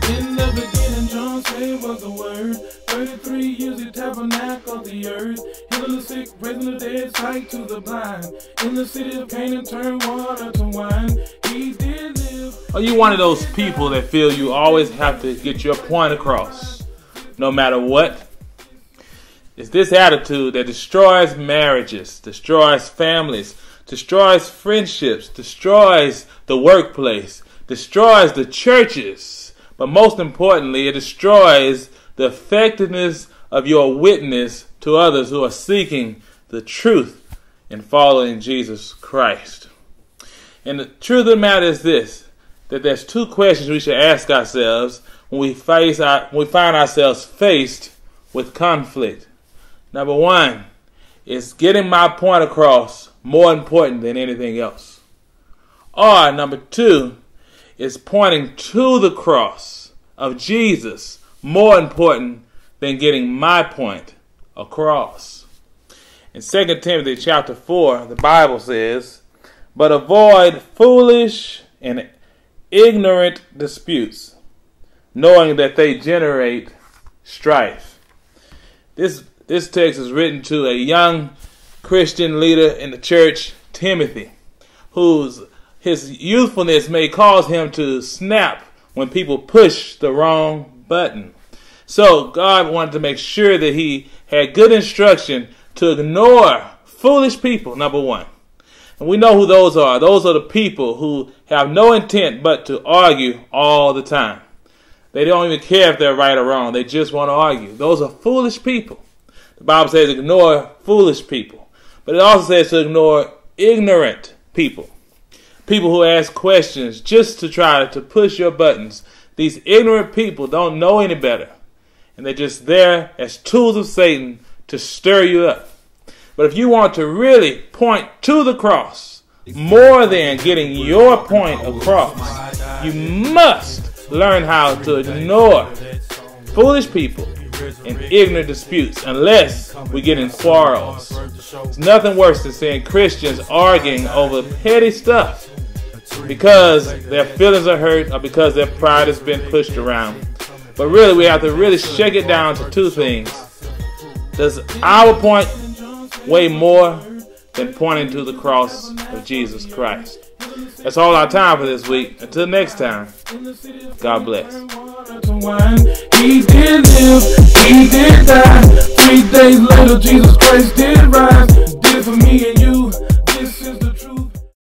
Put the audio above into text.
In the beginning, John said was the word. 33 years he tabernacled the earth. Healing the sick, raising the dead, sight to the blind. In the city of Canaan, turned water to wine. He did live. Are you one of those people that feel you always have to get your point across, no matter what? It's this attitude that destroys marriages, destroys families, destroys friendships, destroys the workplace, destroys the churches, but most importantly, it destroys the effectiveness of your witness to others who are seeking the truth and following Jesus Christ. And the truth of the matter is this, that there's two questions we should ask ourselves when we find ourselves faced with conflict. Number one, is getting my point across more important than anything else? Or number two, is pointing to the cross of Jesus more important than getting my point across? In 2 Timothy chapter 4, the Bible says, "But avoid foolish and ignorant disputes, knowing that they generate strife." This text is written to a young Christian leader in the church, Timothy, his youthfulness may cause him to snap when people push the wrong button. So God wanted to make sure that he had good instruction to ignore foolish people, number one. And we know who those are. Those are the people who have no intent but to argue all the time. They don't even care if they're right or wrong. They just want to argue. Those are foolish people. The Bible says ignore foolish people. But it also says to ignore ignorant people. People who ask questions just to try to push your buttons. These ignorant people don't know any better. And they're just there as tools of Satan to stir you up. But if you want to really point to the cross more than getting your point across, you must learn how to ignore foolish people and ignorant disputes unless we get in quarrels. It's nothing worse than seeing Christians arguing over petty stuff because their feelings are hurt or because their pride has been pushed around. But really, we have to really shake it down to two things. Does our point weigh more than pointing to the cross of Jesus Christ? That's all our time for this week. Until next time, God bless. He did live, he did die. 3 days later, Jesus Christ did rise. Did it for me and you.